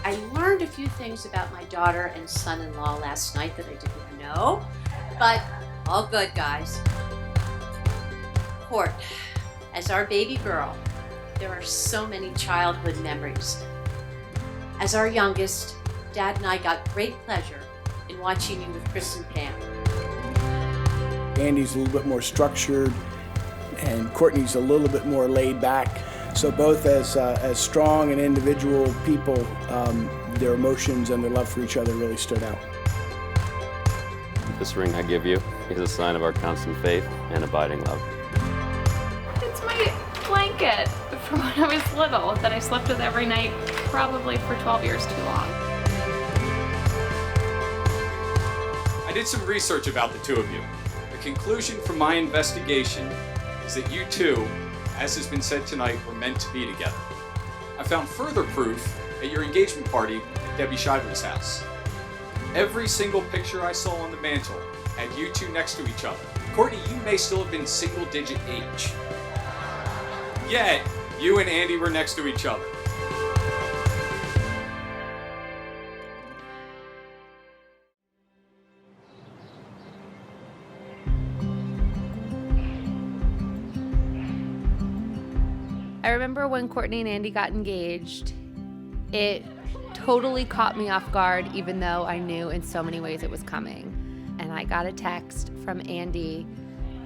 I learned a few things about my daughter and son-in-law last night that I didn't know, but all good, guys. Court, as our baby girl, there are so many childhood memories. As our youngest, Dad and I got great pleasure in watching you with Chris and Pam. Andy's a little bit more structured, and Courtney's a little bit more laid back. So both as strong and individual people, their emotions and their love for each other really stood out. This ring I give you is a sign of our constant faith and abiding love. It's my blanket from when I was little that I slept with every night, probably for 12 years too long. I did some research about the two of you. The conclusion from my investigation is that you two, as has been said tonight, were meant to be together. I found further proof at your engagement party at Debbie Shiver's house. Every single picture I saw on the mantle had you two next to each other. Courtney, you may still have been single-digit age. Yet, you and Andy were next to each other. I remember when Courtney and Andy got engaged, it totally caught me off guard, even though I knew in so many ways it was coming. And I got a text from Andy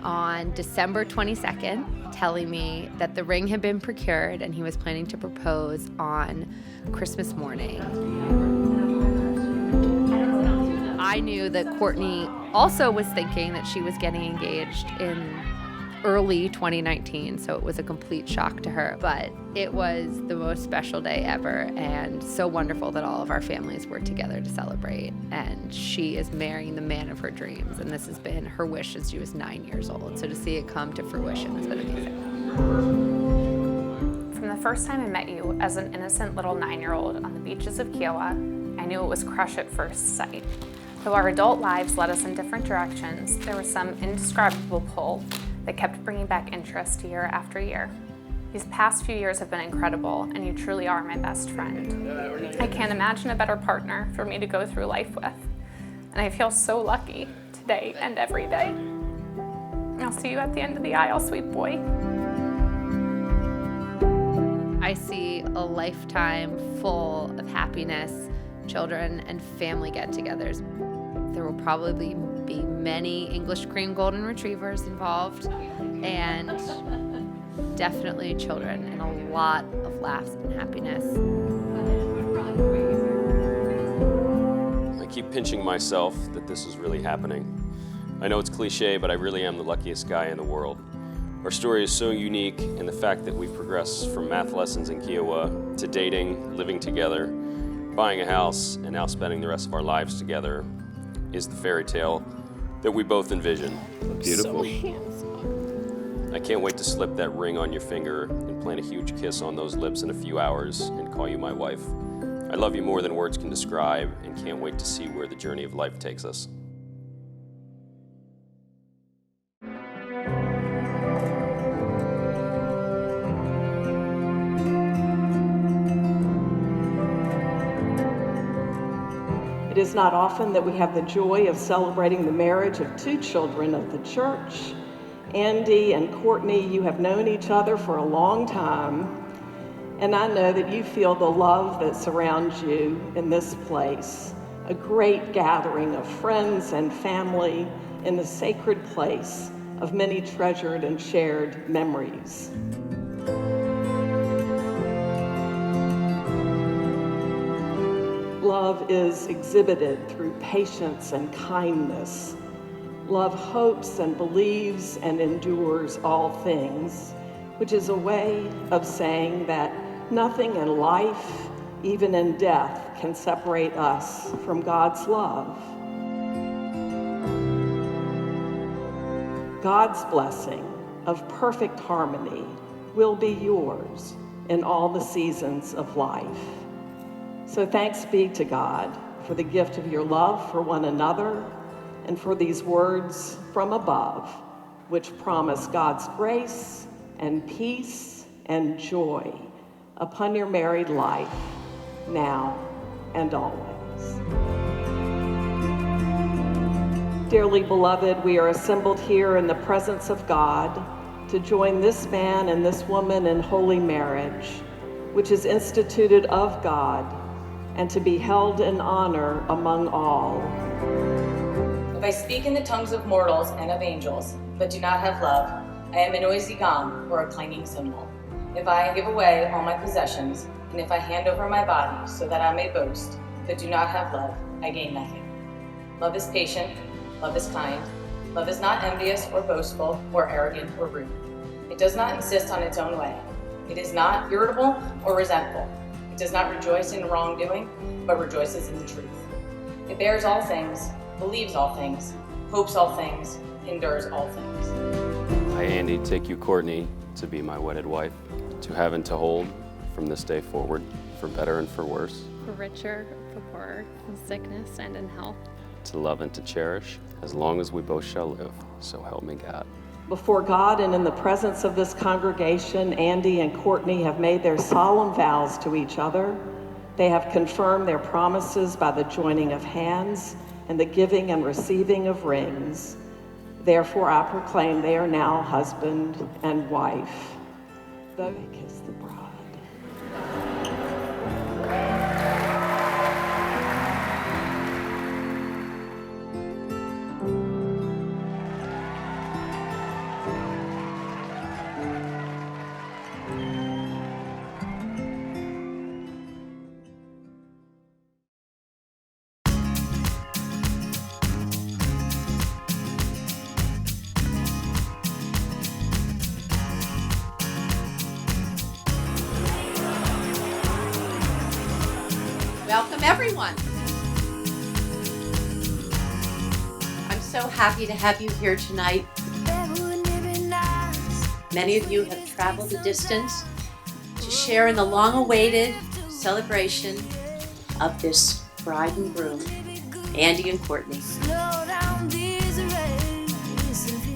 on December 22nd telling me that the ring had been procured and he was planning to propose on Christmas morning. I knew that Courtney also was thinking that she was getting engaged in early 2019, so it was a complete shock to her. But it was the most special day ever, and so wonderful that all of our families were together to celebrate. And she is marrying the man of her dreams, and this has been her wish since she was 9 years old. So to see it come to fruition has been amazing. From the first time I met you as an innocent little 9-year-old on the beaches of Kiowa, I knew it was crush at first sight. Though our adult lives led us in different directions, there was some indescribable pull that kept bringing back interest year after year. These past few years have been incredible, and you truly are my best friend. I can't imagine a better partner for me to go through life with, and I feel so lucky today and every day. I'll see you at the end of the aisle, sweet boy. I see a lifetime full of happiness, children, and family get-togethers. There will probably be many English cream golden retrievers involved, and definitely children, and a lot of laughs and happiness. I keep pinching myself that this is really happening. I know it's cliche, but I really am the luckiest guy in the world. Our story is so unique, and the fact that we've progressed from math lessons in Kiowa to dating, living together, buying a house, and now spending the rest of our lives together is the fairy tale that we both envision. Beautiful. I can't wait to slip that ring on your finger and plant a huge kiss on those lips in a few hours and call you my wife. I love you more than words can describe and can't wait to see where the journey of life takes us. It is not often that we have the joy of celebrating the marriage of two children of the church. Andy and Courtney, you have known each other for a long time, and I know that you feel the love that surrounds you in this place, a great gathering of friends and family in the sacred place of many treasured and shared memories. Love is exhibited through patience and kindness. Love hopes and believes and endures all things, which is a way of saying that nothing in life, even in death, can separate us from God's love. God's blessing of perfect harmony will be yours in all the seasons of life. So thanks be to God for the gift of your love for one another and for these words from above, which promise God's grace and peace and joy upon your married life, now and always. Dearly beloved, we are assembled here in the presence of God to join this man and this woman in holy marriage, which is instituted of God and to be held in honor among all. If I speak in the tongues of mortals and of angels, but do not have love, I am a noisy gong or a clanging cymbal. If I give away all my possessions, and if I hand over my body so that I may boast, but do not have love, I gain nothing. Love is patient, love is kind, love is not envious or boastful or arrogant or rude. It does not insist on its own way. It is not irritable or resentful. It does not rejoice in wrongdoing, but rejoices in the truth. It bears all things, believes all things, hopes all things, endures all things. I, Andy, take you, Courtney, to be my wedded wife, to have and to hold from this day forward, for better and for worse, For richer, for poorer, in sickness and in health. to love and to cherish, as long as we both shall live, so help me God. Before God and in the presence of this congregation, Andy and Courtney have made their solemn vows to each other. They have confirmed their promises by the joining of hands and the giving and receiving of rings. Therefore, I proclaim they are now husband and wife. Though they kiss the bride. Welcome, everyone. I'm so happy to have you here tonight. Many of you have traveled the distance to share in the long-awaited celebration of this bride and groom, Andy and Courtney.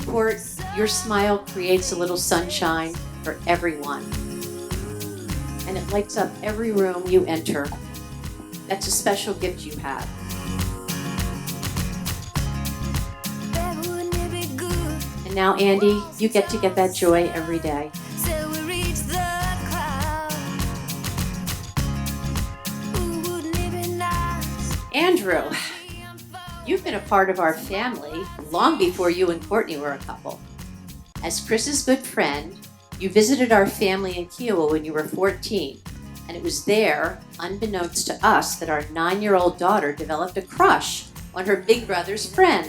Court, your smile creates a little sunshine for everyone, and it lights up every room you enter. That's a special gift you have. And now, Andy, you get to get that joy every day. Andrew, you've been a part of our family long before you and Courtney were a couple. As Chris's good friend, you visited our family in Kiowa when you were 14. And it was there, unbeknownst to us, that our 9-year-old daughter developed a crush on her big brother's friend.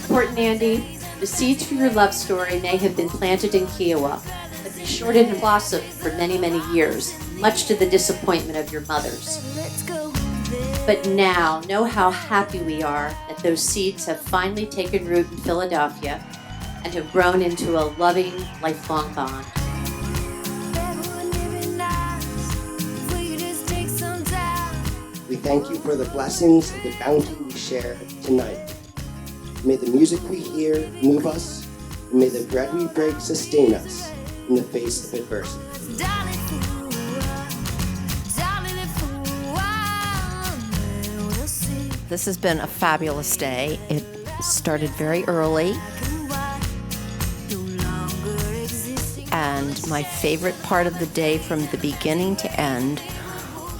Court and Andy, the seeds for your love story may have been planted in Kiowa, but they sure didn't blossom for many, many years, much to the disappointment of your mothers. But now, know how happy we are that those seeds have finally taken root in Philadelphia and have grown into a loving, lifelong bond. We thank you for the blessings of the bounty we share tonight. May the music we hear move us, and may the bread we break sustain us in the face of adversity. This has been a fabulous day. It started very early. And my favorite part of the day from the beginning to end,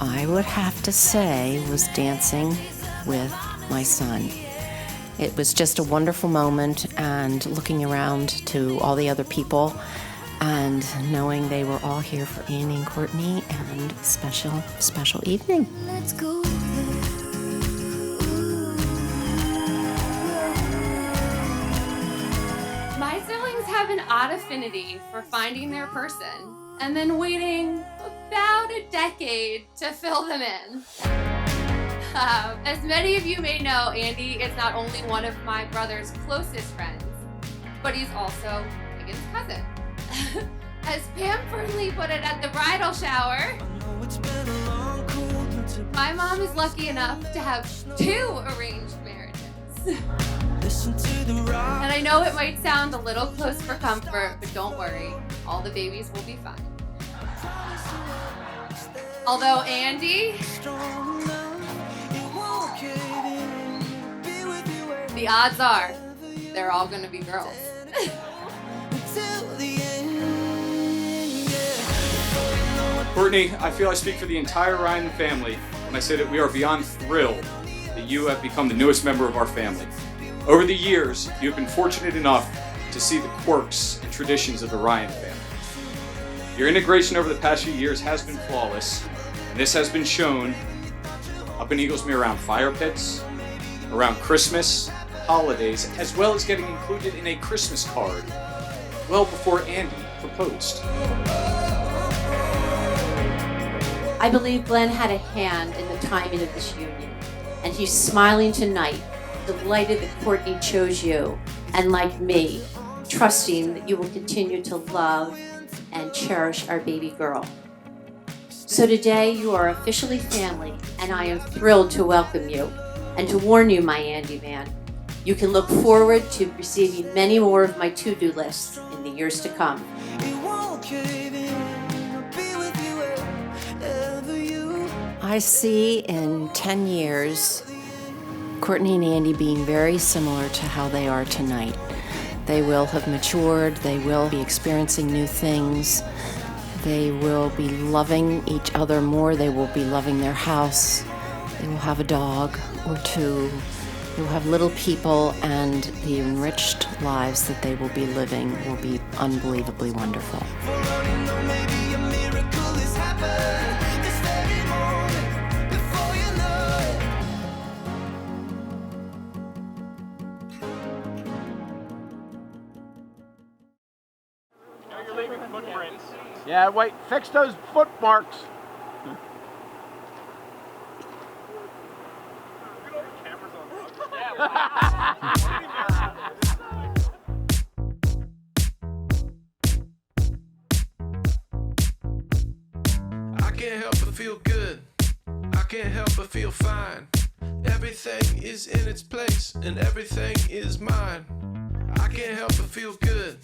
I would have to say, was dancing with my son. It was just a wonderful moment, and looking around to all the other people and knowing they were all here for Andy and Courtney, and a special, special evening. Let's go. My siblings have an odd affinity for finding their person and then waiting about a decade to fill them in. As many of you may know, Andy is not only one of my brother's closest friends, but he's also Megan's cousin. As Pam firmly put it at the bridal shower, my mom is lucky enough to have 2 arranged marriages. And I know it might sound a little close for comfort, but don't worry, all the babies will be fine. Although Andy, the odds are they're all gonna be girls. Courtney, I feel I speak for the entire Ryan family when I say that we are beyond thrilled that you have become the newest member of our family. Over the years, you have been fortunate enough to see the quirks and traditions of the Ryan family. Your integration over the past few years has been flawless, and this has been shown up in Eaglesmere around fire pits, around Christmas, holidays, as well as getting included in a Christmas card well before Andy proposed. I believe Glenn had a hand in the timing of this union, and he's smiling tonight, delighted that Courtney chose you, and like me, trusting that you will continue to love and cherish our baby girl. So today you are officially family, and I am thrilled to welcome you and to warn you, my Andy man, you can look forward to receiving many more of my to-do lists in the years to come. I see in 10 years Courtney and Andy being very similar to how they are tonight. They will have matured, they will be experiencing new things, they will be loving each other more, they will be loving their house, they will have a dog or two, they will have little people, and the enriched lives that they will be living will be unbelievably wonderful. Yeah, wait, fix those foot marks. I can't help but feel good. I can't help but feel fine. Everything is in its place and everything is mine. I can't help but feel good.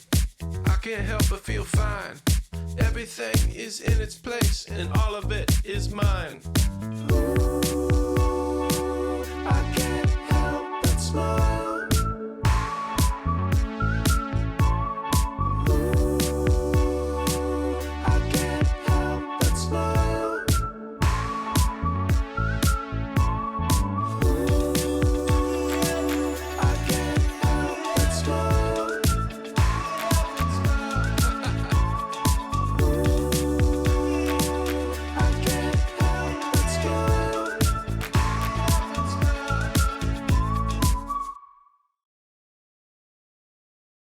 I can't help but feel fine. Everything is in its place and all of it is mine. Ooh, I can't help but smile.